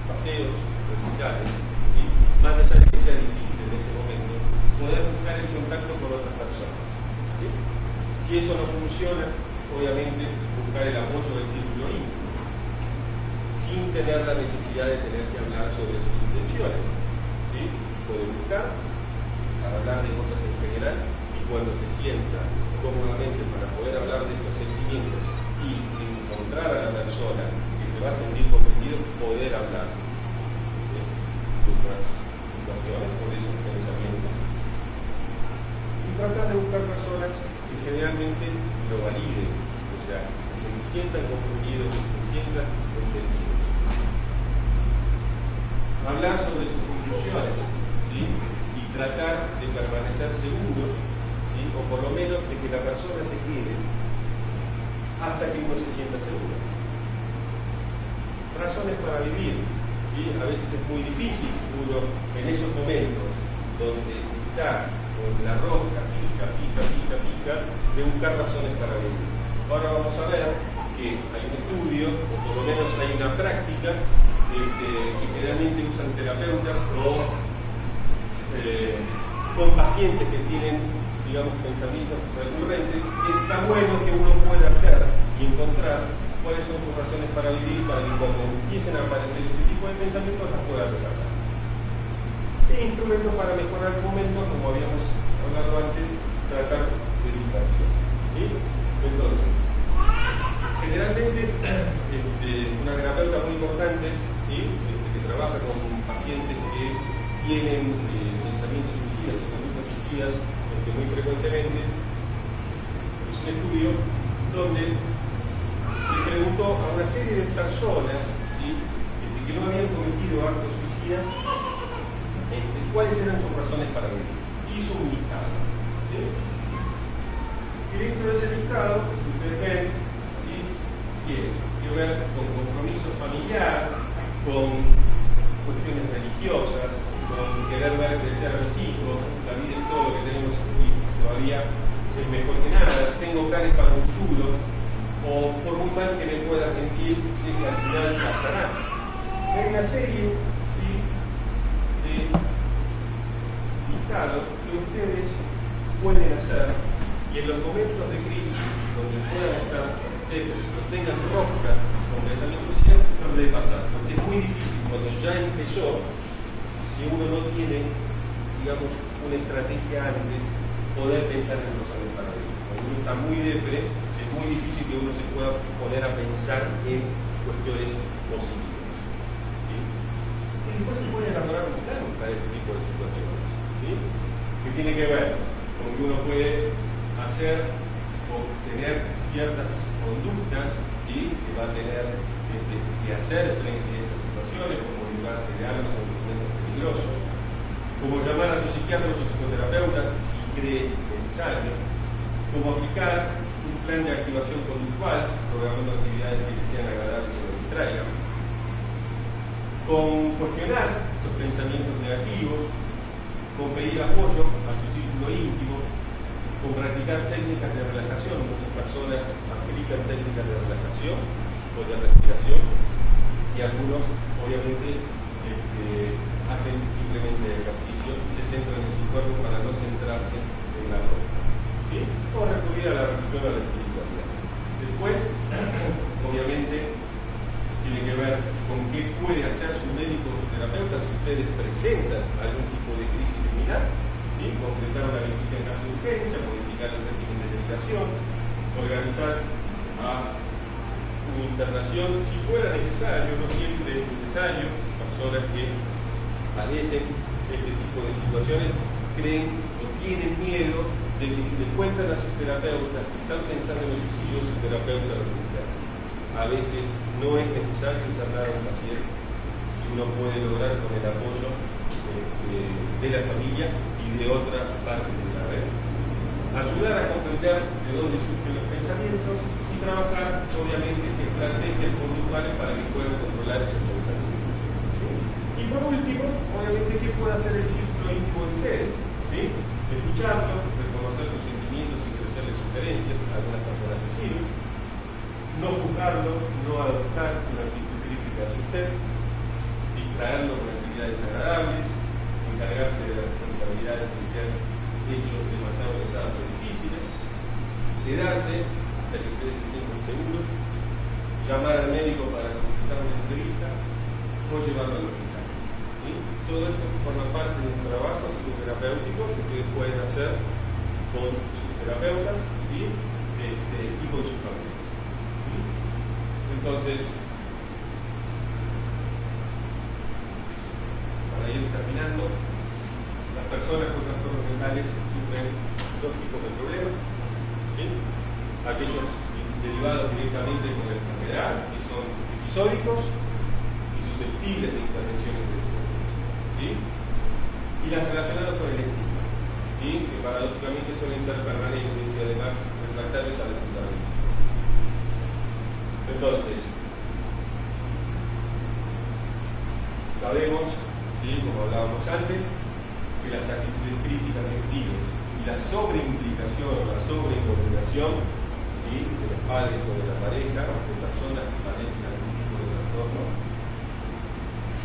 paseos, recitales, ¿sí? Más allá de que sea difícil en ese momento, poder buscar el contacto con otras personas, ¿sí? Si eso no funciona, obviamente buscar el apoyo del círculo íntimo, sin tener la necesidad de tener que hablar sobre sus intenciones, ¿sí? Puede buscar para hablar de cosas en general, y cuando se sienta cómodamente para poder hablar de estos sentimientos y encontrar a la persona que se va a sentir comprendido, poder hablar, ¿sí? De esas situaciones o de esos pensamientos. Y tratar de buscar personas que generalmente lo validen, o sea, que se sientan comprendidos, que se sientan entendidos. Hablar sobre sus conclusiones, ¿sí? Y tratar de permanecer seguros, ¿sí? O por lo menos de que la persona se quede hasta que uno se sienta seguro. Razones para vivir, ¿sí? A veces es muy difícil uno en esos momentos donde está con la rosca fija, de buscar razones para vivir. Ahora vamos a ver que hay un estudio, o por lo menos hay una práctica que generalmente usan terapeutas o con pacientes que tienen, digamos, pensamientos recurrentes. Está bueno que uno pueda hacer y encontrar cuáles son sus razones para vivir, para que cuando empiecen a aparecer este tipo de pensamientos las pueda rechazar. E instrumentos para mejorar el momento, como habíamos hablado antes, tratar de distracción, ¿sí? Entonces, generalmente una terapeuta muy importante, ¿sí? Que trabaja con pacientes que tienen pensamientos suicidas o conductas suicidas, porque muy frecuentemente es un estudio donde le preguntó a una serie de personas, ¿sí? Que no habían cometido actos suicidas, cuáles eran sus razones para vivir. Hizo un listado, ¿sí? Y dentro de ese listado, si ustedes ven, ¿sí? Tiene que ver con compromiso familiar, con cuestiones religiosas, con querer ver crecer a mis hijos, la vida es todo lo que tenemos y todavía es mejor que nada, tengo planes para un futuro, o por muy mal que me pueda sentir, sé que al final pasará. Hay una serie, ¿sí? De listados que ustedes pueden hacer, y en los momentos de crisis donde puedan estar o tengan rosca con pensamiento social, no debe pasar, porque es muy difícil cuando ya empezó, si uno no tiene, digamos, una estrategia antes, poder pensar en razones para vivir. Cuando uno está muy depre, es muy difícil que uno se pueda poner a pensar en cuestiones positivas, ¿sí? Y después se puede elaborar un plan para este tipo de situaciones, ¿sí? Que tiene que ver con que uno puede hacer o tener ciertas conductas, ¿sí? Que va a tener que hacer frente a esas situaciones, como librarse de armas o instrumentos peligrosos, como llamar a su psiquiatra o su psicoterapeuta si cree necesario, como aplicar un plan de activación conductual, programando actividades que sean agradables o lo distraigan, con cuestionar los pensamientos negativos, con pedir apoyo a su círculo íntimo, con practicar técnicas de relajación. Muchas personas aplican técnicas de relajación o de respiración, y algunos obviamente hacen simplemente ejercicio y se centran en su cuerpo para no centrarse en la ropa, ¿sí? O recurrir a la religión o a la espiritualidad. Después, obviamente, tiene que ver con qué puede hacer su médico o su terapeuta si ustedes presentan algún tipo de crisis similar, ¿sí? Concretar una visita en caso de urgencia, modificar el régimen de medicación, organizar una internación si fuera necesario, no siempre es necesario. Personas que padecen este tipo de situaciones creen o tienen miedo de que si les cuentan a sus terapeutas que están pensando en el suicidio, su terapeuta los interna. A veces no es necesario internar a un paciente si uno puede lograr con el apoyo de la familia y de otra parte de la red ayudar a comprender de dónde surgen los pensamientos y trabajar, obviamente, estrategias conductuales para que puedan controlar esos pensamientos. ¿Sí? Y por último, obviamente, ¿qué puede hacer el círculo íntimo de ustedes? ¿Sí? Escucharlo, reconocer sus sentimientos y ofrecerles sugerencias, a algunas personas que sirven. No juzgarlo, no adoptar una actitud crítica hacia usted, distraerlo con actividades agradables, encargarse de las responsabilidades que se han hecho demasiado pesadas o difíciles, quedarse hasta que ustedes se sientan seguros, llamar al médico para completar una entrevista o llevarlo al hospital. ¿Sí? Todo esto forma parte de un trabajo psicoterapéutico que ustedes pueden hacer con sus terapeutas, ¿sí? Y con sus familias. ¿Sí? Entonces, para ir terminando, las personas con trastornos mentales sufren dos tipos de problemas. ¿Sí? Aquellos derivados directamente con la enfermedad, que son episódicos y susceptibles de intervenciones precisas. ¿Sí? Y las relacionadas con el estigma, ¿sí? Que paradójicamente suelen ser permanentes y además refractarios a las intervenciones. Entonces, sabemos, ¿sí? Como hablábamos antes, que las actitudes críticas hostiles y la sobreimplicación o la sobreinvolucración, ¿sí? De los padres o de la pareja o de personas que padecen algún tipo de trastorno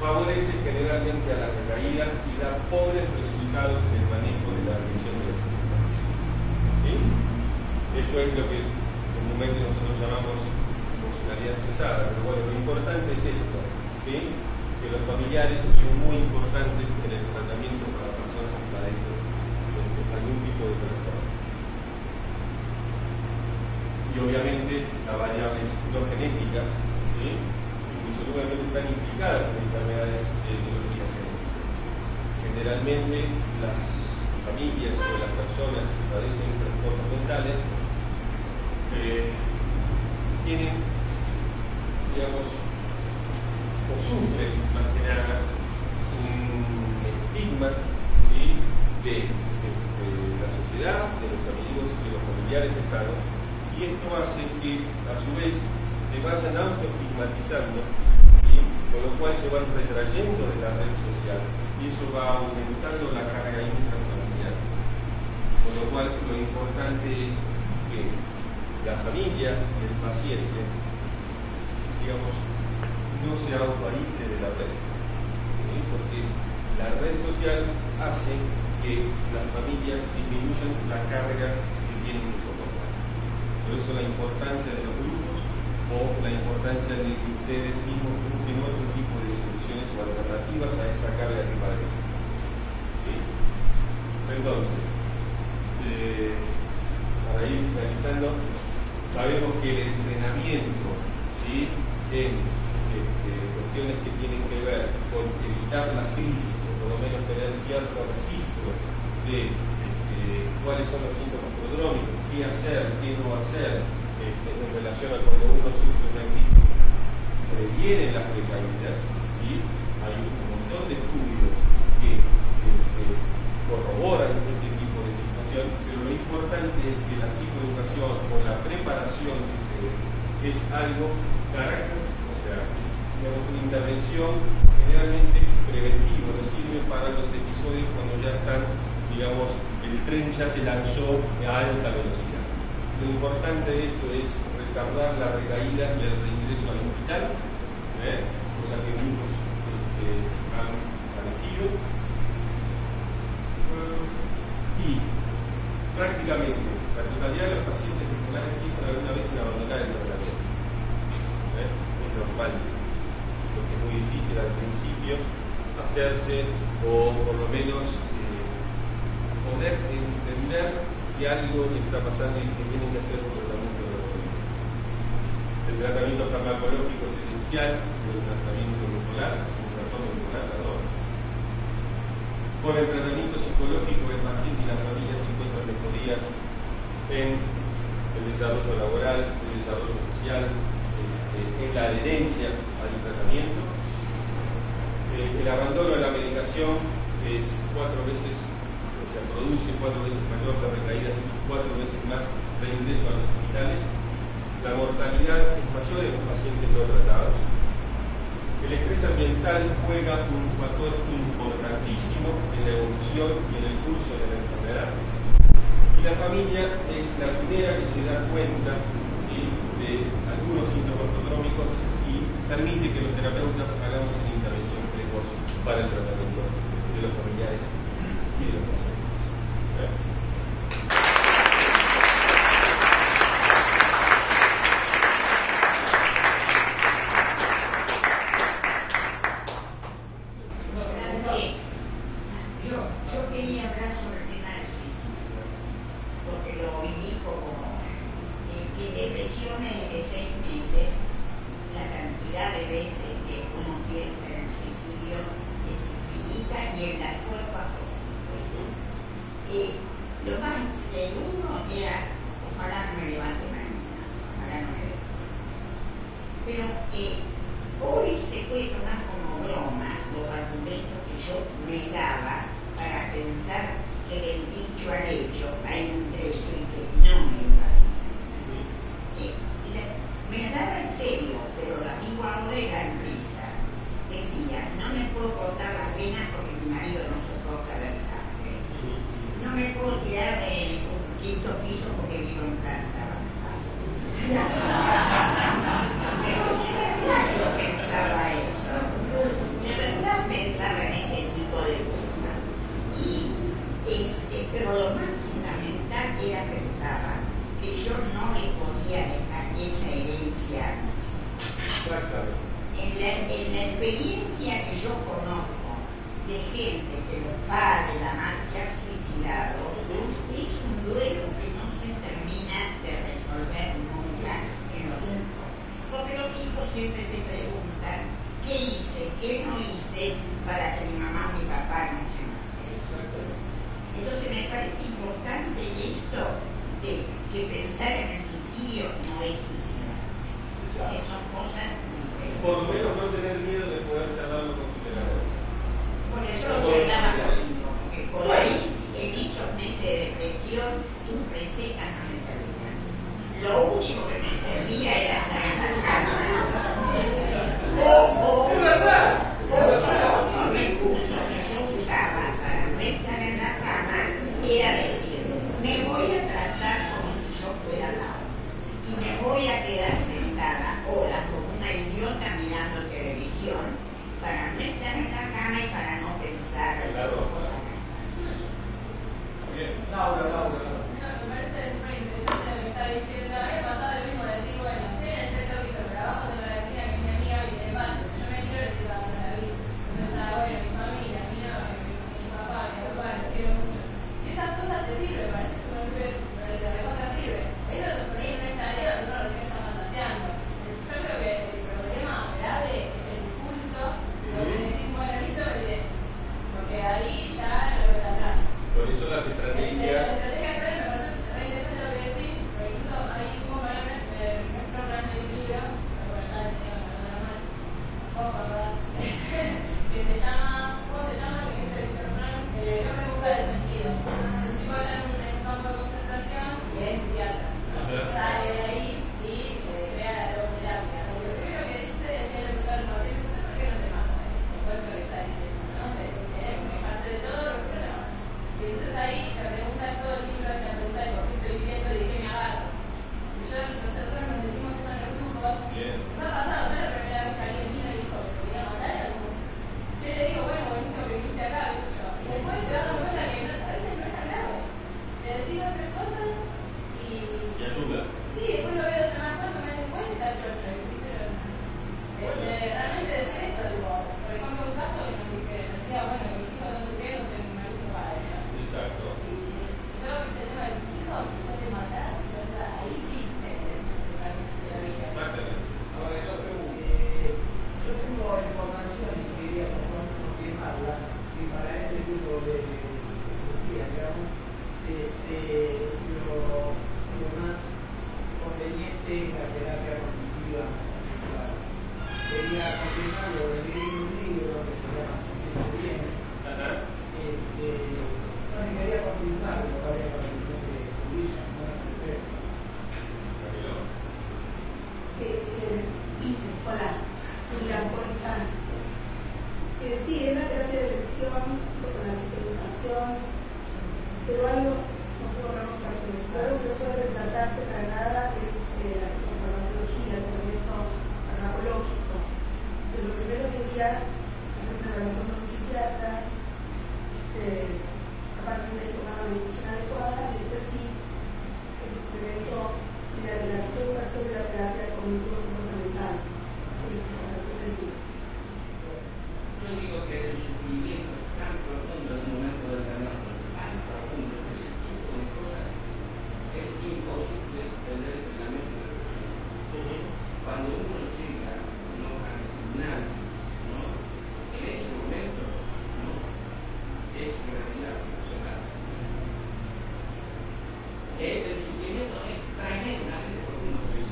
favorece generalmente a la recaída y da pobres resultados en el manejo de la reducción de los síntomas. ¿Sí? Esto es lo que comúnmente nosotros llamamos emocionalidad expresada, pero bueno, lo importante es esto, ¿sí? Que los familiares son muy importantes en el tratamiento para personas que padecen algún tipo de trastorno. Y obviamente las variables no genéticas, ¿sí? Seguramente están implicadas en enfermedades de etiología genética. Generalmente las familias o las personas que padecen trastornos mentales tienen, digamos, o sufren más que nada un estigma, ¿sí? de la sociedad, de los amigos y de los familiares cercanos, y esto hace que a su vez se vayan autoestigmatizando, ¿sí? Con lo cual se van retrayendo de la red social y eso va aumentando la carga intrafamiliar. Con lo cual lo importante es que la familia y el paciente, digamos, no se autoaísle de la red, ¿sí? Porque la red social hace que las familias disminuyan la carga que tienen que soportar. Por eso la importancia de los grupos o la importancia de que ustedes mismos busquen otro tipo de soluciones o alternativas a esa carga que padecen. ¿Sí? Entonces, para ir finalizando, sabemos que el entrenamiento, ¿sí? En cuestiones que tienen que ver con evitar las crisis o por lo menos tener cierto registro de cuáles son los síntomas prodrómicos, qué hacer, qué no hacer en relación a cuando uno sufre una crisis, previenen las recaídas, y hay un montón de estudios que corroboran este tipo de situación, pero lo importante es que la psicoeducación o la preparación de ustedes es algo carácter, o sea, es, digamos, una intervención generalmente preventiva, no sirve para los episodios cuando ya están, digamos, el tren ya se lanzó a alta velocidad. Lo importante de esto es retardar la recaída y el reingreso al hospital, cosa que muchos han padecido. Y prácticamente la totalidad de los pacientes bipolares piensan alguna vez en abandonar el tratamiento. Es normal, porque es muy difícil al principio hacerse o por lo menos poder entender que algo está pasando y que tienen que hacer un tratamiento de tratamiento. El tratamiento farmacológico es esencial, el tratamiento bipolar, perdón. Con el tratamiento psicológico, el paciente y la familia se encuentran mejorías en el desarrollo laboral, el desarrollo social, en la adherencia al tratamiento. El abandono de la medicación es 4 veces, o sea, produce 4 veces mayor la recaídas y 4 veces más reingreso a los hospitales. la mortalidad es mayor en los pacientes no tratados. El estrés ambiental juega un factor importantísimo en la evolución y en el curso de la enfermedad. Y la familia es la primera que se da cuenta, ¿sí?, de algunos síntomas prodrómicos y permite que los terapeutas hagamos una intervención precoz para el tratamiento de los familiares y de los pacientes.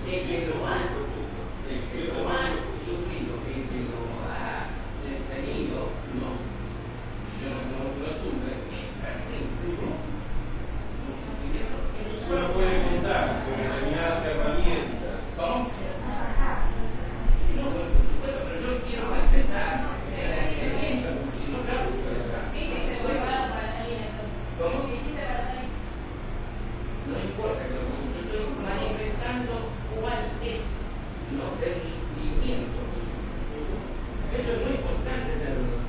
el que lo ha sufrido, el que lo ha tenido, no. Yo no lo tuve, los sufrimientos. Uno puede contar con determinadas herramientas. ¿Cómo? No, bueno, por supuesto, pero yo quiero respetar la experiencia, porque si no, claro, ¿Qué hiciste preparado para salir entonces? ¿Cómo? ¿Qué hiciste para salir? no importa, pero yo estoy manifestando cuál es el sufrimiento. Eso es muy importante tenerlo.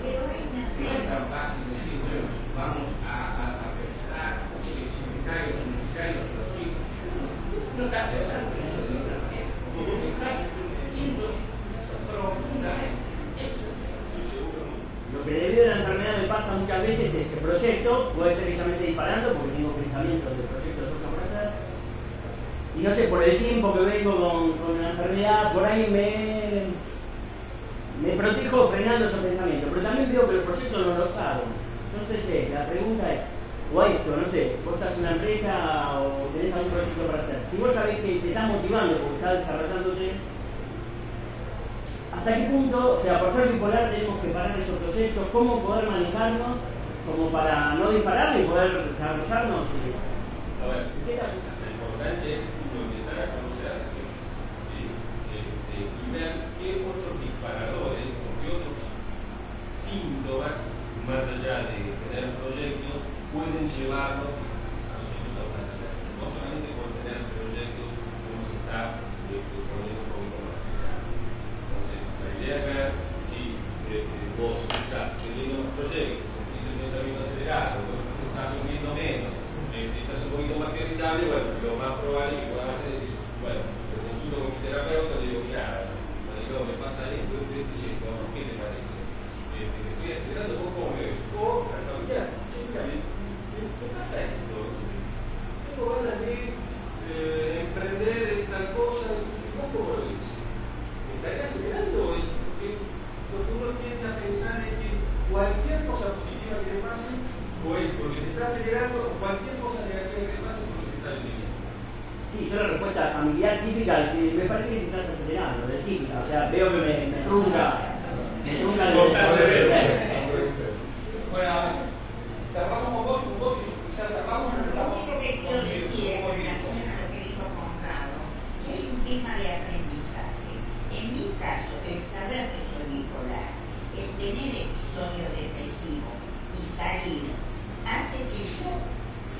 No es tan fácil decir, bueno, vamos a pensar si secretarios o necesarios o así. No está pensando en eso de otra manera. Está sufriendo profundamente. Lo que debido a la enfermedad me pasa muchas veces es que proyecto, puede ser que ya me esté disparando porque tengo pensamientos de proyectos de cosas por hacer. Y no sé, por el tiempo que vengo con la enfermedad, por ahí me protejo frenando esos pensamientos. Pero también veo que los proyectos no los hago. Entonces, la pregunta es, o esto, no sé, vos estás en una empresa o tenés algún proyecto para hacer. Si vos sabés que te estás motivando porque estás desarrollándote, ¿hasta qué punto, o sea, por ser bipolar tenemos que parar esos proyectos? ¿Cómo poder manejarnos como para no disparar y poder desarrollarnos? A ver, la importancia es uno empezar a conocerse, ¿sí? Y ver qué otros disparadores o qué otros síntomas, más allá de tener proyectos, pueden llevarnos a nosotros a una tarea. No solamente por tener proyectos uno se está poniendo un poquito más. Entonces, la idea es ver si vos estás teniendo más proyectos, empieza el pensamiento acelerado, vos estás durmiendo menos, estás un poquito más irritable, bueno, lo más probable que puedas hacer es decir, bueno, lo consulto con mi terapeuta, le digo, mira, me pasa esto, ¿qué te parece? Me estoy acelerando, ¿vos cómo me ves? O al familiar, che, mira, me pasa esto, tengo ganas de emprender en tal cosa, ¿vos cómo lo ves? ¿Me estaría acelerando o es porque lo que uno tiende a pensar es que cualquier cosa positiva que le pase, o es porque se está acelerando, o cualquier cosa negativa que le pase porque se está deteniendo? Sí, yo la respuesta familiar típica es, me parece que te estás acelerando, de típica, o sea, veo que me trunca el Bueno, cerramos con vos y ya cerramos. Lo único que quiero decir en relación a lo que dijo Conrado, que hay un tema de aprendizaje. En mi caso, el saber que soy bipolar, el tener episodios depresivos y salir, hace que yo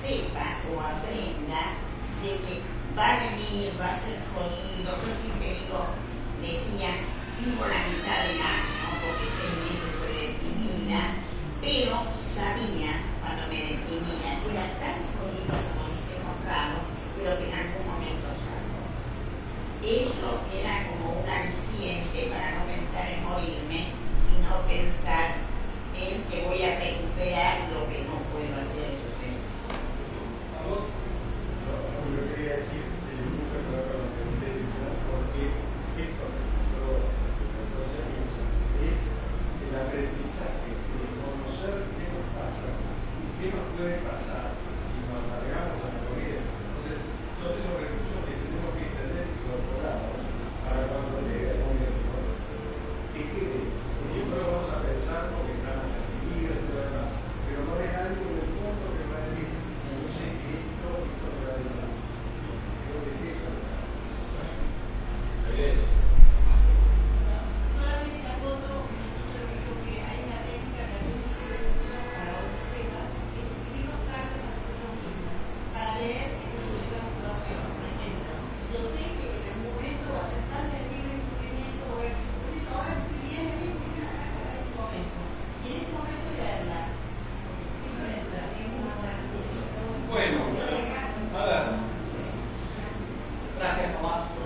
sepa o aprenda de que va a venir, va a ser jodido. Yo siempre digo, decía, vivo la mitad del año, porque 6 meses fue deprimida, pero sabía cuando me deprimía, era tan jodido como dice Conrado, pero que en algún momento salgo. Eso era como un aliciente para no pensar en morirme, sino pensar en que voy a recuperar lo que no puedo hacer, eso sí. Yo quería decir, mucho que ver con lo que dice, porque esto, entonces es el aprendizaje de conocer qué nos pasa y qué nos puede pasar si nos largamos a la corriente. Entonces, son esos recursos que tenemos que tener incorporados para cuando llegue el momento que quede. Y siempre lo vamos a pensar porque estamos deprimidos, pero no es algo en el fondo que va a decir, no sé qué esto me va a ayudar. Creo que es eso. Solamente acoto, yo digo que hay una técnica que a mí me sirve mucho para otros temas, que es escribir cartas a uno mismo, para leer en una situación. Por ejemplo, yo sé que en el momento va a ser tan terrible el sufrimiento, entonces ahora estoy bien, me voy a escribir una carta para ese momento. Y en ese momento leerla. Eso es una buena técnica. Bueno, a ver. Gracias, Tomás.